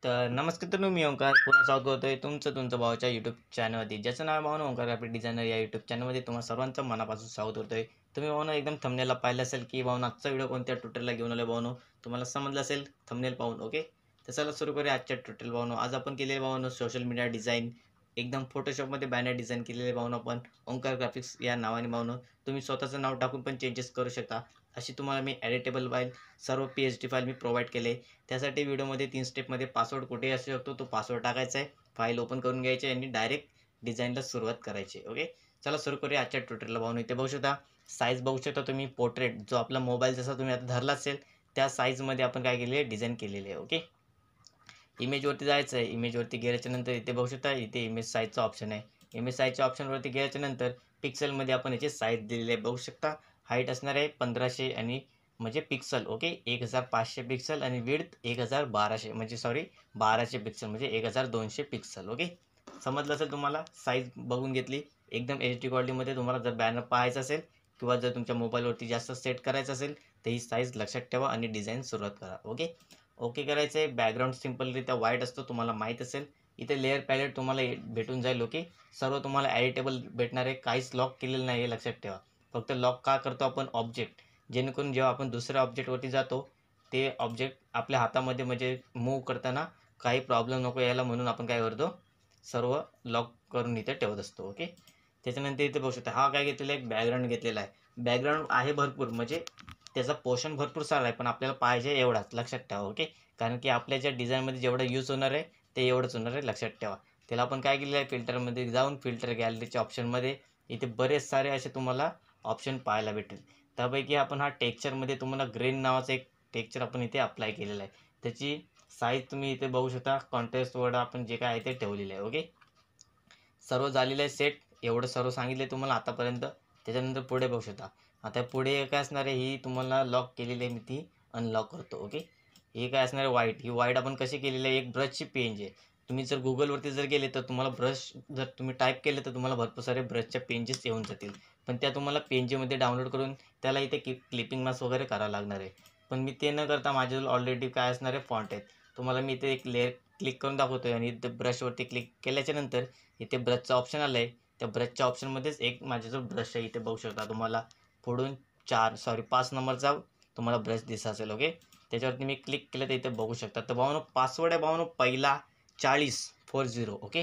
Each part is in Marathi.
तर नमस्कार मित्रांनो, मी ओंकार पुन्हा स्वागत करतोय तुमचं भावाच्या यूट्यूब चॅनलवरती, ज्याचं नाव आहे भावना ओंकार ग्राफिक डिझायनर. या यूट्यूब चॅनलमध्ये तुम्हाला सर्वांचं मनापासून स्वागत करतोय. तुम्ही भावना एकदम थंबनेलला पाहिलं असेल की भावना आजचा व्हिडिओ कोणत्या ट्युटोरियलला घेऊन आलो भावनो, तुम्हाला समजलं असेल थंबनेल पाहून. ओके, तर चला सुरू करूया आजच्या ट्युटोरियल भावनो. आज आपण केलेले भावनो सोशल मीडिया डिझाईन, एकदम फोटोशॉपमध्ये बॅनर डिझाईन केलेले भावनो आपण ओंकार ग्राफिक्स या नावाने भावनो. तुम्ही स्वतःचं नाव टाकून पण चेंजेस करू शकता. अशी तुम्हाला मी एडिटेबल फाईल, सर्व PSD फाईल मी प्रोव्हाइड केले. त्यासाठी व्हिडिओमध्ये 3 स्टेपमध्ये पासवर्ड कुठेही असू शकतो, तो पासवर्ड टाकायचा आहे, फाईल ओपन करून घ्यायची आणि डायरेक्ट डिझाईनला सुरुवात करायची. ओके, चला सुरू करूया आजच्या ट्युटोरियलला भावनो. इथे बघू शकता साईज, बघू शकता तुम्ही पोर्ट्रेट, जो आपला मोबाईल जसा तुम्ही आता धरला असेल त्या साईजमध्ये आपण काय केलेले आहे, डिझाईन केलेले आहे. ओके, इमेजवरती जायचं आहे. इमेजवरती गेल्याच्या नंतर इथे बघू शकता, इथे इमेज साईजचा ऑप्शन आहे. इमेज साईजच्या ऑप्शनवरती गेल्याच्या नंतर पिक्सलमध्ये आपण याची साईज दिलेली आहे. बघू शकता हाईट असणार आहे 1500 आणि म्हणजे पिक्सल. ओके, 1500 पिक्सल आणि विड्थ 1200 म्हणजे 1200 पिक्सल म्हणजे 1200 पिक्सल. ओके, समजलं असेल तुम्हाला. साईज बघून घेतली एकदम HD क्वालिटीमध्ये. तुम्हाला जर बॅनर पाहायचा असेल किंवा जर तुमच्या मोबाईलवरती जास्त सेट करायचं असेल तर ही साईज लक्षात ठेवा आणि डिझाईन सुरुवात करा. ओके, ओके करायचं आहे. बॅकग्राऊंड सिम्पलरित्या व्हाईट असतो, तुम्हाला माहीत असेल. इथे लेअर पॅलेट तुम्हाला भेटून जाईल. ओके, सर्व तुम्हाला एडिटेबल भेटणार आहे, काहीच लॉक केलेलं नाही हे लक्षात ठेवा. फक्त लॉक का करतो आपण, ऑब्जेक्ट, जेणेकरून जेव्हा आपण दुसऱ्या ऑब्जेक्टवरती जातो ते ऑब्जेक्ट आपल्या हातामध्ये म्हणजे मूव्ह करताना काही प्रॉब्लेम नको यायला, म्हणून आपण काय करतो, सर्व लॉक करून इथे ठेवत असतो. ओके, त्याच्यानंतर इथे बघू शकता हा काय घेतलेला आहे, बॅकग्राऊंड घेतलेला आहे. बॅकग्राऊंड आहे भरपूर, म्हणजे त्याचा पोर्शन भरपूर सारा आहे, पण आपल्याला पाहिजे एवढाच लक्षात ठेवा. ओके, कारण की आपल्या ज्या डिझाईनमध्ये जेवढं यूज होणार आहे ते एवढंच होणार आहे, लक्षात ठेवा. त्याला आपण काय केलेलं आहे, फिल्टरमध्ये जाऊन फिल्टर गॅलरीच्या ऑप्शनमध्ये इथे बरेच सारे असे तुम्हाला ऑप्शन पाहायला भेटेल. त्यापैकी आपण हा टेक्स्चरमध्ये तुम्हाला ग्रेन नावाचा एक टेक्स्चर आपण इथे अप्लाय केलेला आहे. त्याची साईज तुम्ही इथे बघू शकता. कॉन्ट्रास्ट वर्ड आपण जे काय आहे ते ठेवलेलं आहे. ओके, सर्व झालेलं आहे सेट. एवढं सर्व सांगितले तुम्हाला आतापर्यंत. त्याच्यानंतर पुढे बघू शकता. आता पुढे काय असणार आहे, ही तुम्हाला लॉक केलेली आहे, मी ती अनलॉक करतो. ओके, हे काय असणार आहे, व्हाईट. ही व्हाईट आपण कशी केलेली आहे, एक ब्रशची पेंज आहे. तुम्ही जर गुगलवरती जर गेले तर तुम्हाला ब्रश जर तुम्ही टाईप केले तर तुम्हाला भरपूर सारे ब्रशच्या पेंजेस येऊन जातील, पण त्या तुम्हाला पेंजेमध्ये डाउनलोड करून त्याला इथे क्लिपिंग मास्क वगैरे करावं लागणार आहे. पण मी ते न करता माझ्याजवळ ऑलरेडी काय असणार आहे, फॉन्ट आहेत. तुम्हाला मी इथे एक लेअर क्लिक करून दाखवतो आहे आणि इथे ब्रशवरती क्लिक केल्याच्या नंतर इथे ब्रशचं ऑप्शन आलं आहे. त्या ब्रशच्या ऑप्शनमध्येच एक माझ्याजवळ ब्रश आहे, इथे बघू शकता तुम्हाला. पुढून 5 नंबरचा तुम्हाला ब्रश दिसत असेल. ओके, त्याच्यावरती मी क्लिक केलं तर इथे बघू शकता. तर भावनो पासवर्ड आहे भावनो पहिला 4040. ओके,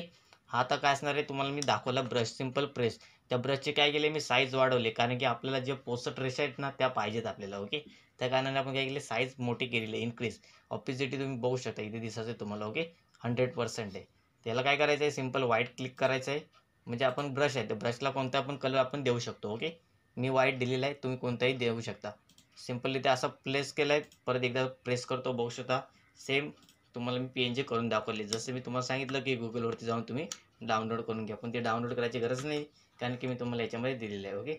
हा आता काय असणार आहे तुम्हाला मी दाखवला ब्रश, सिम्पल प्रेस. त्या ब्रशचे काय केले मी साईज वाढवले, कारण की आपल्याला जे पोस्टर रेषा आहेत ना त्या पाहिजेत आपल्याला. ओके, त्या कारणाने आपण काय केले, साईज मोठी केलेली आहे, इन्क्रीज. ऑपॉझिटी तुम्ही बघू शकता इथे दिसत आहे तुम्हाला. ओके, 100% आहे. त्याला काय करायचं आहे, सिम्पल व्हाईट क्लिक करायचं आहे. म्हणजे आपण ब्रश आहे, त्या ब्रशला कोणता पण कलर आपण देऊ शकतो. ओके, मी व्हाईट दिलेला आहे, तुम्ही कोणताही देऊ शकता. सिम्पली ते असं प्लेस केलं आहे. परत एकदा प्रेस करतो, बघू शकता. सेम तुम्हाला मी PNG करून दाखवले, जसं मी तुम्हाला सांगितलं की गुगलवरती जाऊन तुम्ही डाउनलोड करून घ्या, पण ते डाउनलोड करायची गरज नाही, कारण की मी तुम्हाला याच्यामध्ये दिलेलं आहे. ओके,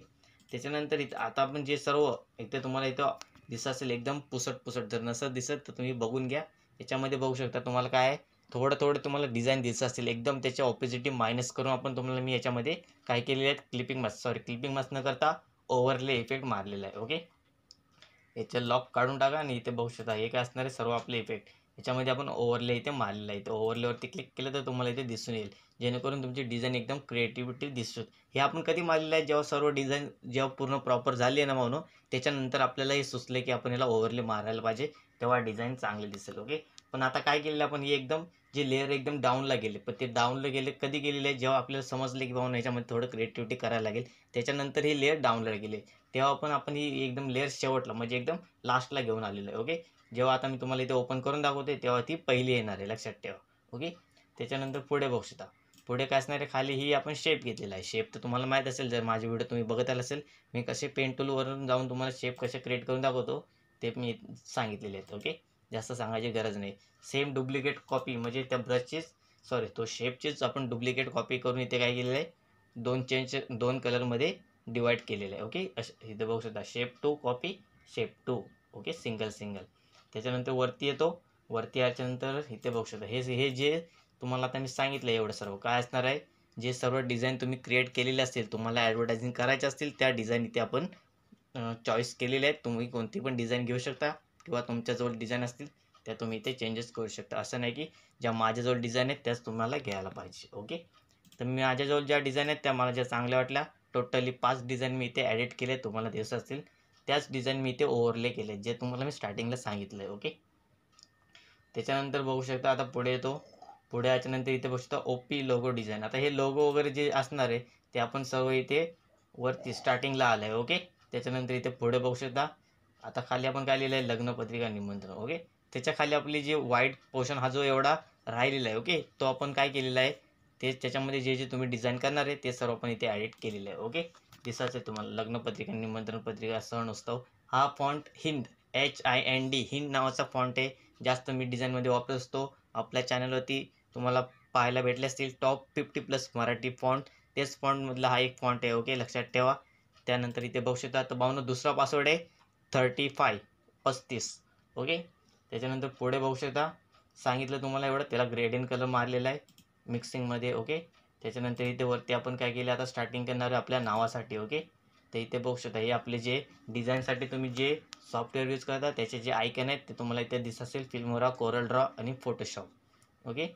त्याच्यानंतर इथं आता आपण जे सर्व इथे तुम्हाला इथं दिसत असेल एकदम पुसट, जर नसं दिसत तर तुम्ही बघून घ्या. याच्यामध्ये बघू शकता तुम्हाला काय आहे, थोडं तुम्हाला डिझाईन दिसत असेल एकदम, त्याच्या ऑपोजिटी मायनस करून आपण तुम्हाला मी याच्यामध्ये काय केलेले आहेत, क्लिपिंग मास्क न करता ओव्हरले इफेक्ट मारलेला आहे. ओके, याचे लॉक काढून टाका आणि इथे बघू शकता हे काय असणार आहे, सर्व आपले इफेक्ट. याच्यामध्ये आपण ओव्हरले इथे मारलेला आहे. तर ओव्हरलेवरती क्लिक केलं तर तुम्हाला इथे दिसून येईल, जेणेकरून तुमची डिझाईन एकदम क्रिएटिव्हिटी दिसतो. हे आपण कधी मारलेलं आहे, जेव्हा सर्व डिझाईन जेव्हा पूर्ण प्रॉपर झाली आहे ना म्हणून, त्याच्यानंतर आपल्याला हे सुचले की आपण याला ओव्हरले मारायला पाहिजे, तेव्हा डिझाईन चांगली दिसेल. ओके, पण आता काय केलेलं आपण, हे एकदम जे लेअर एकदम डाऊनला गेले, पण ते डाऊनला गेले कधी गेलेले आहे, जेव्हा आपल्याला समजले की बाबा याच्यामध्ये थोडं क्रिएटिव्हिटी करायला लागेल, त्याच्यानंतर हे लेअर डाऊनला गेले. तेव्हा पण आपण ही एकदम लेअर शेवटला म्हणजे एकदम लास्टला घेऊन आलेलं आहे. ओके, जेव्हा आता मी तुम्हाला इथे ओपन करून दाखवते तेव्हा ती पहिली येणार आहे, लक्षात ठेवा. ओके, त्याच्यानंतर पुढे बघू शकता. पुढे काय असणार आहे, खाली ही आपण शेप घेतलेला आहे. शेप तर तुम्हाला माहीत असेल, जर माझे व्हिडिओ तुम्ही बघत आला असेल, मी कसे पेन टूलवरून जाऊन तुम्हाला शेप कसे क्रिएट करून दाखवतो ते मी सांगितलेले आहेत. ओके, जास्त सांगायची गरज नाही. सेम डुप्लिकेट कॉपी म्हणजे त्या ब्रशचीच तो शेपचीच आपण डुप्लिकेट कॉपी करून इथे काय केलेलं आहे, दोन कलरमध्ये डिवाईड केलेलं आहे. ओके, इथे बघू शकता shape 2 copy, shape 2. Okay, single. त्याच्यानंतर वरती येतो. वरती आल्याच्यानंतर इथे बघू शकता हे जे तुम्हाला आता मी सांगितलं एवढं सर्व काय असणार आहे, जे सर्व डिझाईन तुम्ही क्रिएट केलेले असतील, तुम्हाला ॲडव्हर्टायझिंग करायचे असतील, त्या डिझाईन इथे आपण चॉईस केलेले आहेत. तुम्ही कोणती पण डिझाईन घेऊ शकता किंवा तुमच्याजवळ डिझाईन असतील त्या तुम्ही इथे चेंजेस करू शकता. असं नाही की ज्या माझ्याजवळ डिझाईन आहेत त्याच तुम्हाला घ्यायला पाहिजे. ओके, तर माझ्याजवळ ज्या डिझाईन आहेत त्या मला ज्या चांगल्या वाटल्या, टोटली 5 डिझाईन मी इथे ॲडिट केले. तुम्हाला दिसत असतील त्याच डिझाईन मी इथे ओव्हरले केले, जे तुम्हाला मी स्टार्टिंगला सांगितलं आहे. ओके, त्याच्यानंतर बघू शकता आता पुढे येतो. पुढे याच्यानंतर इथे बघू शकता ओपी लोगो डिझाईन. आता हे लोगो वगैरे जे असणार आहे ते आपण सर्व इथे वरती स्टार्टिंगला आलं आहे. ओके, त्याच्यानंतर इथे पुढे बघू शकता. आता खाली आपण काय लिहिलं आहे, लग्नपत्रिका निमंत्रण. ओके, त्याच्या खाली आपली जी व्हाईट पोर्शन हा जो एवढा राहिलेला आहे, ओके, तो आपण काय केलेला आहे, ते त्याच्यामध्ये जे जे तुम्ही डिझाईन करणार आहे ते सर्व आपण इथे ॲडिट केलेलं आहे. ओके, दिसायचं आहे तुम्हाला लग्नपत्रिका, निमंत्रण पत्रिका, सण उत्सव. हा फॉन्ट हिंद HIND हिंद नावाचा फॉन्ट आहे. जास्त मी डिझाईनमध्ये वापरत असतो. आपल्या चॅनलवरती तुम्हाला पाहायला भेटले असतील टॉप 50+ मराठी फॉन्ट, तेच फॉन्टमधला हा एक फॉन्ट आहे. ओके, लक्षात ठेवा. त्यानंतर इथे बघू शकता. तर भावनो दुसरा पासवर्ड आहे 35. ओके, त्याच्यानंतर पुढे बघू शकता. सांगितलं तुम्हाला एवढं, त्याला ग्रेडियंट कलर मारलेला आहे मिक्सिंगमध्ये. ओके, त्याच्यानंतर इथे वरती आपण काय केलं, आता स्टार्टिंग करणार आहे आपल्या नावासाठी. ओके, तर इथे बघू शकता हे आपले जे डिझाईनसाठी तुम्ही जे सॉफ्टवेअर यूज करता त्याचे जे आयकन आहेत ते तुम्हाला इथे दिसत असेल, फिल्मोरा, कोरल ड्रॉ आणि फोटोशॉप. ओके,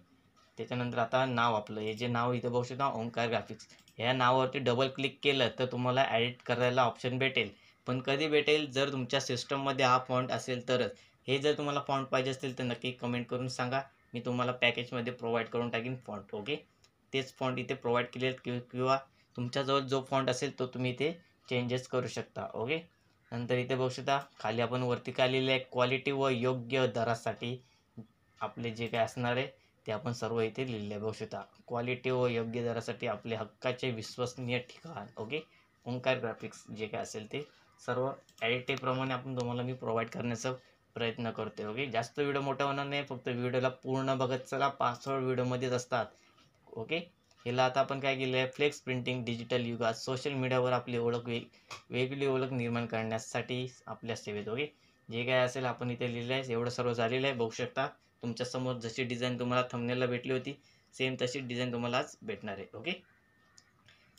त्याच्यानंतर आता नाव आपलं, हे जे नाव इथे बघू शकता ओंकार ग्राफिक्स, ह्या नावावरती डबल क्लिक केलं तर तुम्हाला ॲडिट करायला ऑप्शन भेटेल. पण कधी भेटेल, जर तुमच्या सिस्टममध्ये हा फॉन्ट असेल तरच. हे जर तुम्हाला फॉन्ट पाहिजे असतील तर नक्की कमेंट करून सांगा, मी तुम्हाला पॅकेजमध्ये प्रोव्हाइड करून टाकीन फॉन्ट. ओके, तेच फॉन्ट इथे प्रोव्हाइड केले किंवा तुमच्याजवळ जो फॉन्ट असेल तो तुम्ही इथे चेंजेस करू शकता. ओके, नंतर इथे बघू शकता खाली आपण वरती काय लिहिलं आहे, क्वालिटी व योग्य दरासाठी आपले जे काय असणार आहे ते आपण सर्व इथे लिहिलेले आहे. बघू शकता क्वालिटी व योग्य दरासाठी आपले हक्काचे विश्वसनीय ठिकाण. ओके, ओंकार ग्राफिक्स जे काय असेल ते सर्व ॲडिटिव्हप्रमाणे आपण तुम्हाला मी प्रोव्हाइड करण्याचा प्रयत्न करतो आहे. ओके, जास्त व्हिडिओ मोठा होणार नाही, फक्त व्हिडिओला पूर्ण बघत चला, 5 व्हिडिओमध्येच असतात. ओके, ह्याला आता आपण काय केलं आहे, फ्लेक्स प्रिंटिंग डिजिटल युगात सोशल मीडियावर आपली ओळख वेगळी ओळख निर्माण करण्यासाठी आपल्या सेवेत. ओके, जे काय असेल आपण इथे लिहिलं आहे, एवढं सर्व झालेलं आहे. बघू शकता तुमच्यासमोर जशी डिझाईन तुम्हाला थंबनेलला भेटली होती सेम तशी डिझाईन तुम्हाला आज भेटणार आहे. ओके,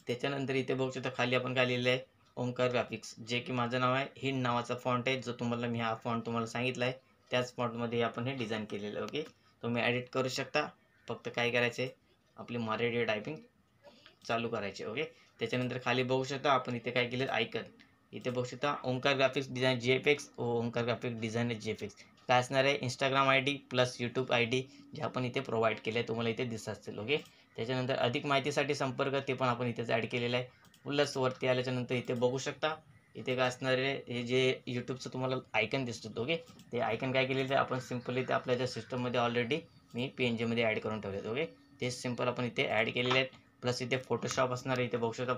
त्याच्यानंतर इथे बघू शकता खाली आपण काय लिहिलं आहे, ओंकार ग्राफिक्स, जे की माझं नाव आहे. हिंड नावाचा फॉन्ट आहे, जो तुम्हाला मी हा फॉन्ट तुम्हाला सांगितला आहे त्याच फॉन्टमध्ये आपण हे डिझाईन केलेलं आहे. ओके, तुम्ही ॲडिट करू शकता. फक्त काय करायचं आहे, आपली मराठी टायपिंग चालू करायचे. ओके, त्याच्यानंतर खाली बघू शकता आपण इथे काय केलं आयकन, इथे बघू शकता Omkar graphics design JPEX, Omkar graphic design JPEX काय असणार आहे, Instagram ID plus YouTube ID जे आपण इथे प्रोव्हाइड केले तुम्हाला इथे दिसत असतील. ओके, त्याच्यानंतर अधिक माहितीसाठी संपर्क ते पण आपण इथेच ॲड केलेलं आहे. प्लस वरती आल्याच्यानंतर इथे बघू शकता इथे काय असणार आहे, हे जे यूट्यूबचं तुम्हाला आयकन दिसतं. ओके, ते आयकन काय केलेलं आहे आपण सिम्पली ते आपल्या ज्या सिस्टममध्ये ऑलरेडी मी PNGमध्ये ॲड करून ठेवले. ओके, ते सिम्पल आपण इथे ॲड केलेले आहेत. प्लस इथे फोटोशॉप असणार आहे, इथे बघू शकता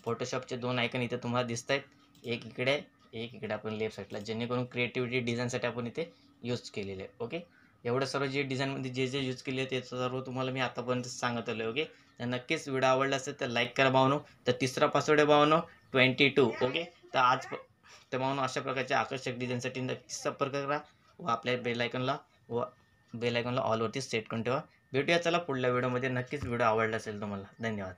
फोटोशॉपचे 2 आयकन इथे तुम्हाला दिसत आहेत, एक इकडे एक इकडे आपण लेफ्ट साईडला, जेणेकरून क्रिएटिव्हिटी डिझाईनसाठी आपण इथे यूज केलेले आहे. ओके, एवढं सर्व जे डिझाईनमध्ये जे जे यूज केले ते सर्व तुम्हाला मी आतापर्यंत सांगत आलो. ओके, तर नक्कीच व्हिडिओ आवडला असेल तर लाईक करा भावनो. तर तिसरा पासवर्ड आहे भावनो 22. ओके, तर तर भावनो अशा प्रकारच्या आकर्षक डिझाईनसाठी नक्कीच संपर्क करा व आपल्या बेल आयकॉनला ऑलवरती सेट करून ठेवा. भेटूया चला पुढल्या व्हिडिओमध्ये. नक्कीच व्हिडिओ आवडला असेल तुम्हाला. धन्यवाद.